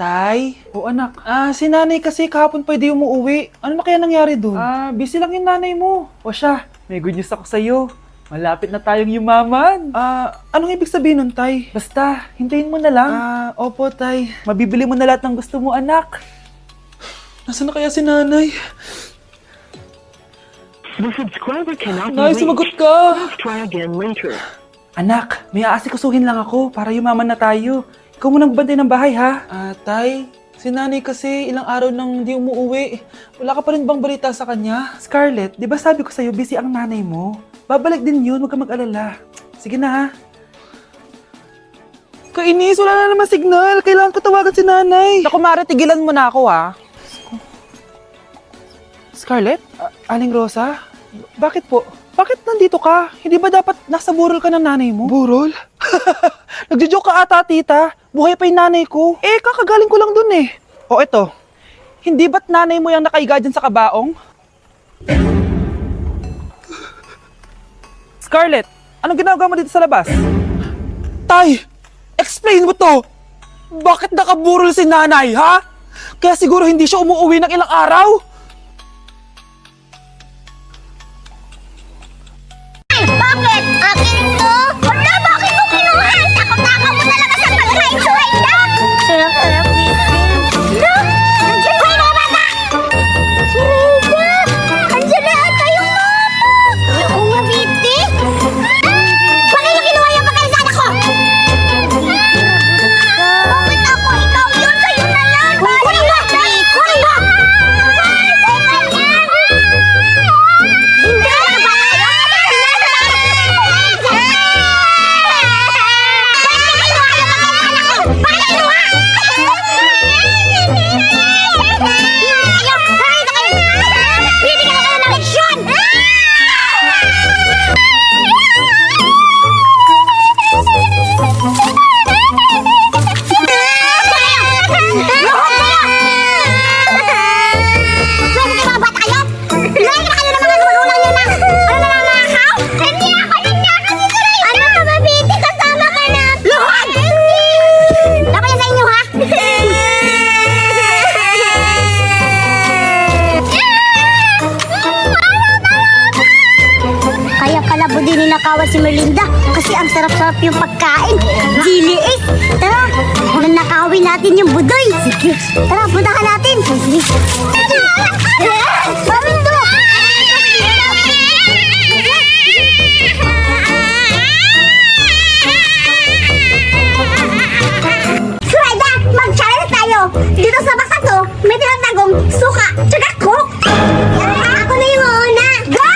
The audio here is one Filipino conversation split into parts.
Tay? O anak, si nanay kasi kahapon pwede umuwi. Ano na kaya nangyari dun? Busy lang yung nanay mo. O siya, may good news ako sa'yo. Malapit na tayong yumaman. Anong ibig sabihin nun, Tay? Basta, hintayin mo na lang. Opo, Tay. Mabibili mo na lahat ng gusto mo, anak. Nasaan na kaya si nanay? The subscriber cannot be Nay, reached. sumagot ka! Please try again later. Anak, may aasikasuhin lang ako para yumaman na tayo. Ikaw munang bantay ng bahay, ha? Tay, si nanay kasi ilang araw nang di umuwi. Wala ka pa rin bang balita sa kanya? Scarlett, di ba sabi ko sa'yo busy ang nanay mo? Babalik din yun, huwag ka mag-alala. Sige na, ha? Kainis, wala na naman signal. Kailangan ko tawagan si nanay. Naku, Mare, tigilan mo na ako, ha? Scarlett? Aling Rosa? Bakit po? Bakit nandito ka? Hindi ba dapat nasa burol ka ng nanay mo? Burol? Nagjo-joke ka ata, tita. Buhay pa yung nanay ko. Kakagaling ko lang dun eh. O eto, hindi ba't nanay mo yung nakaiga dyan sa kabaong? Scarlett, anong ginagawa mo dito sa labas? Tay, explain mo to. Bakit nakaburol si nanay, ha? Kaya siguro hindi siya umuwi ng ilang araw? Bakit? Akin ito? Wala, bakit mo kinuha? Takot-takot mo talaga sa pagkain-suhay lang! Sarap-sarap dito. Nandiyan ba yung mga bata? Si Reza! Andiyan na ata yung mama! Oo nga, Viti! Bakit mo kinuha yung pagkain sa anak ko? Bakit ako? Ikaw yun! Sa'yo na yan! Kunin mo! Kunin mo! Hindi! Ninakawan si Merlinda kasi ang sarap-sarap yung pagkain. Chili Ace! Tara, nanakawin natin yung budoy. Sige, tara, puntahan natin. Sige. Marindo! Surayda, mag-challenge tayo. Dito sa basa to, may tinatagong suka, tsaka cook. Ako na yung una. Go!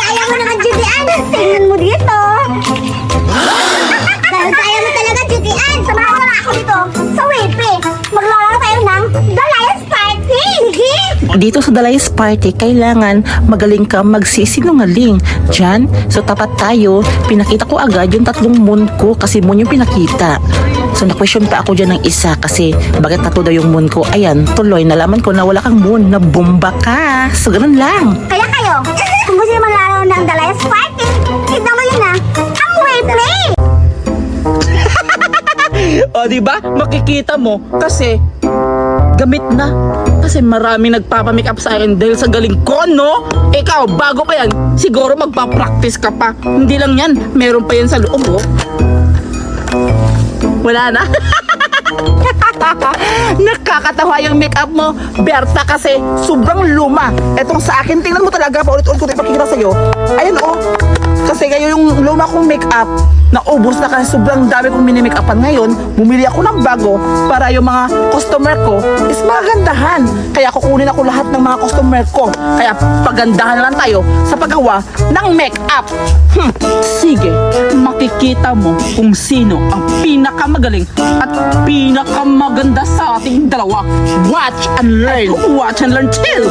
Kaya mo naman, Judian. Tingnan mo dito. Kaya mo talaga, Judian. Samahan mo na ako dito sa Wipi. Maglalaro tayo ng The Lions Party. Dito sa The Lions Party, kailangan magaling ka magsisinungaling. Diyan, so tapat tayo, pinakita ko agad yung 3 moon ko kasi moon yung pinakita. So na-question pa ako dyan ng isa kasi bakit 3 daw yung moon ko. Ayan, tuloy, nalaman ko na wala kang moon, na bomba ka. So ganun lang. Kaya kayo, kung gusto nyo maglalaro ng The Lions Party, tignan mo yun na, ang Wipi. O diba, makikita mo kasi gamit na. Kasi maraming nagpapamake up sa akin dahil sa galing ko, no? Ikaw, bago pa yan, siguro magpa-practice ka pa. Hindi lang yan, meron pa yan sa loob, oh. Wala na. Nakakatawa yung makeup mo, Berta, kasi sobrang luma. Etong sa akin, tingnan mo talaga, paulit-ulit ko ito ipakikita sa'yo. Ayan, oh. Kasi ngayon yung luma kong makeup, naubos na kasi sobrang dami kong mini-makeupan ngayon. Bumili ako ng bago para yung mga customer ko is magandahan. Kaya kukunin ako lahat ng mga customer ko. Kaya pagandahan lang tayo sa paggawa ng makeup. Sige, makikita mo kung sino ang pinakamagaling at pinakamaganda sa ating dalawa. Watch and learn. Watch and learn till.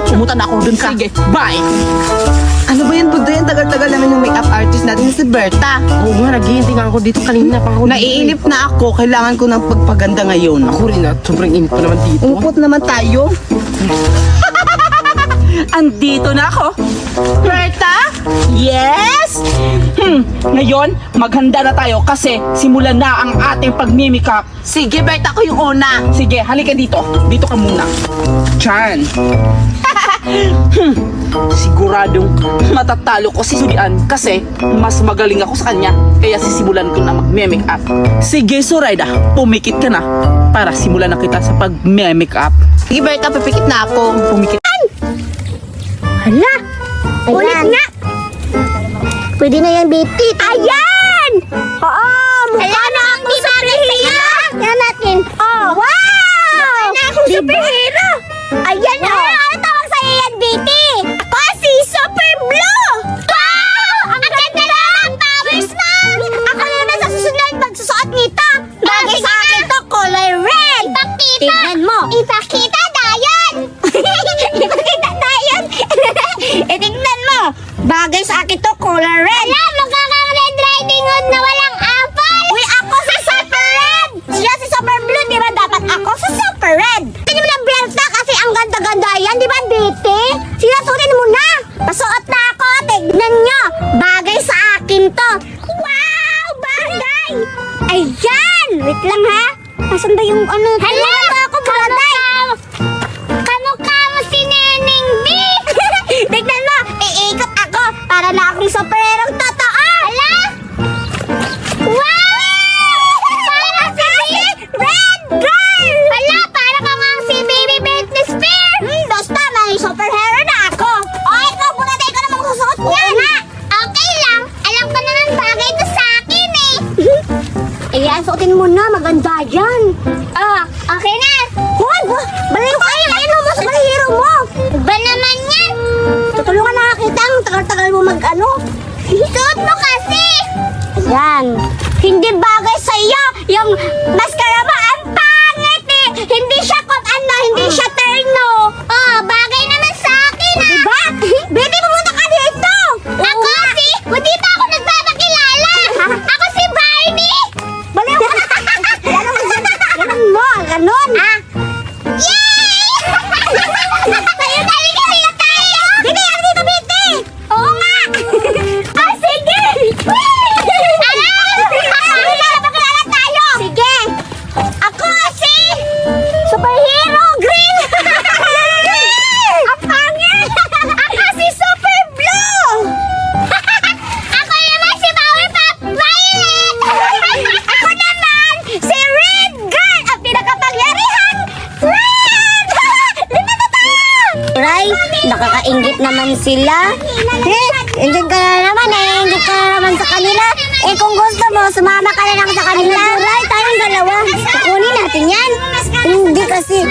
Pumunta na ako dun ka. Sige, bye. Ano ba yan, Budoy? Ang tagal-tagal naman yung makeup artist natin si Berta. Oo nga, naghihintay nga ako dito kanina pa ako. Naiinip na ako. Kailangan ko ng pagpaganda ngayon. Ako rin sobrang init pa naman dito. Upot naman tayo. Andito na ako. Berta? Yes? Ngayon, maghanda na tayo kasi simulan na ang ating pagmimikap. Sige, Berta, ako yung una. Sige, halika dito. Dito ka muna. Diyan. Siguradong matatalo ko si Sudian kasi mas magaling ako sa kanya. Kaya sisimulan ko na mag-make up. Sige, Zoraida, pumikit ka na para simulan na kita sa pag-make up. Sige, Berta, pipikit na ako. Pumikit. Hala! Ulit nga! Pwede na yan, Betty. Ayan! Oo! Mukha na akong superhero! Yan natin. Oh! Wow! Mukha na akong superhero! Ayan o! Ano tawag sa'yo yan, Betty? Ako si Super Blue! Wow! Ang ganda na ang powers mo! Ako naman sa susunod magsusuot nito. Bagay sa akin to, color red! Ipakita! Tignan mo! Ipakita, Dayan! Ipakita, Dayan! Tingnan mo! Bagay sa akin to, color red! Wala! Magkakang Red Riding Hood na walang apple! Uy, ako si Super Red! Siya si Super Blue, di ba dapat ako si Super Red? Tingnan mo na, Berta, kasi ang ganda-ganda yan, di ba, Betty? Sinasutin mo na! Pasuot na ako, tignan nyo! Bagay sa akin to! Wow! Bagay! Ayan! Wait lang, ha? Nasaan ba yung ano? Hala! Ako, bagay! Kamukha mo si Neneng B! Tignan mo! Iikot ako para na akong superherong totoo! Hala! Wow! Para si Red Girl! Hala! Para ka nga si Baby Britney Spears! Basta may superhero na ako! O, ikaw muna tayo ka namang susuot niyan! Okay lang! Alam ko naman bagay ito sa akin eh! Ayan, suotin mo na. Maganda yan. Ah, okay na. Huwag! Balayo kayo! Ayun mo sa balihiro mo! Ba naman yan? Tutulungan na kita. Ang tagal-tagal mo mag-ano. Suot mo kasi! Ayan. Hindi bagay sa iyo. Yung maskara mo, ang pangit eh. Hindi siya hindi siya terno. Oh, bagay naman sa akin ah. Diba? Baby, pumunta ka dito. Ako si... Hindi pa ako nagpapakilala. Ako si Barney. Baliw ka. Ganun mo. Ganun. Ah. Yay! Tayo dali tayo. Bibi, ano dito, Biti? Oo nga. Ah, sige. Pakilala tayo. Sige. Ako si Superhero Green. Ang pangit. Ako si Super Blue. Ako naman si Powerpuff Violet. Ako naman si Red Girl. Ang pinakapangyarihan. Red. Lima na tayo. Ray, nakakaingit naman sila. Ingit ka na naman eh. Ingit ka na naman sa kanila. Eh kung gusto mo, sumama ka na lang sa kanila. Ray, tayong dalawa. Kukunin natin yan. Hindi kasi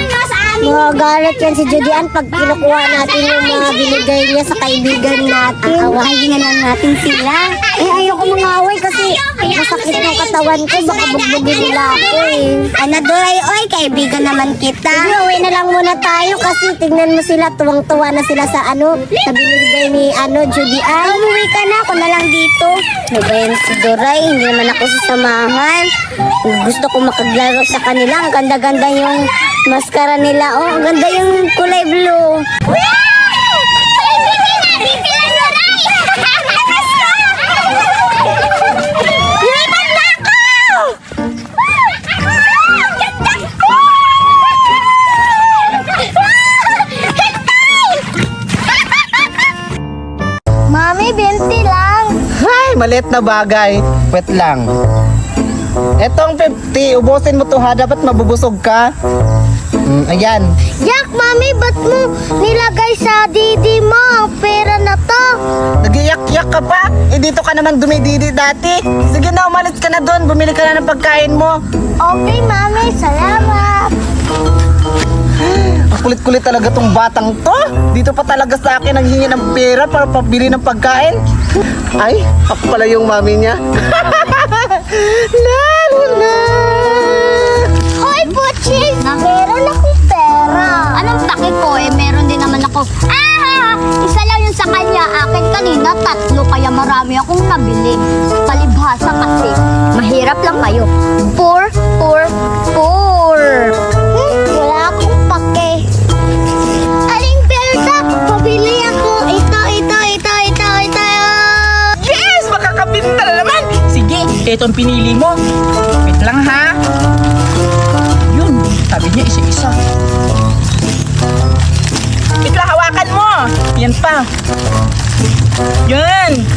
magagalit yan si Judian pag kinukuha natin yung mga binigay niya sa kaibigan natin. Awayin na lang natin sila. Eh ayoko mangaway kasi masakit ng katawan ko. Baka bugbugin nila ako eh. Ano Doray, oy, kaibigan naman kita. Sige, uwi na lang muna tayo kasi tignan mo sila, tuwang-tuwa na sila sa sa binigay ni Judian. Umuwi ka na, ako na lang dito. Ano ba yan si Doray? Hindi naman ako sasamahan. Gusto ko makaglaro sa kanila. Ang ganda-ganda yung maskara nila. Oh, ang ganda yung kulay blue. Mami, 20 lang. Ay, maliit na bagay. Wait lang. Etong 50, ubusin mo to ha. Dapat mabubusog ka. Ayan. Yak, Mami, ba't mo nilagay sa didi mo ang pera na to? Nagiyak-yak ka pa? Eh, dito ka naman dumididi dati. Sige na, umalis ka na doon. Bumili ka na ng pagkain mo. Okay, Mami, salamat. Ang kulit-kulit talaga tong batang to. Dito pa talaga sa akin naghingi ng pera para pabili ng pagkain. Ay, ako pala yung mami niya. Lalo. Hoy, Puchis! Meron akong pera. Anong takip ko eh? Meron din naman ako. Isa lang yung sa kanya. Akin kanina, 3. Kaya marami akong nabili. Palibhasa kasi. Mahirap lang kayo. Poor. Wala akong pake. Aling Berta, pabili Ito ang pinili mo. Wait lang ha. Yun, sabi niya isa-isa. Wait lang, hawakan mo. Yan pa. Yan.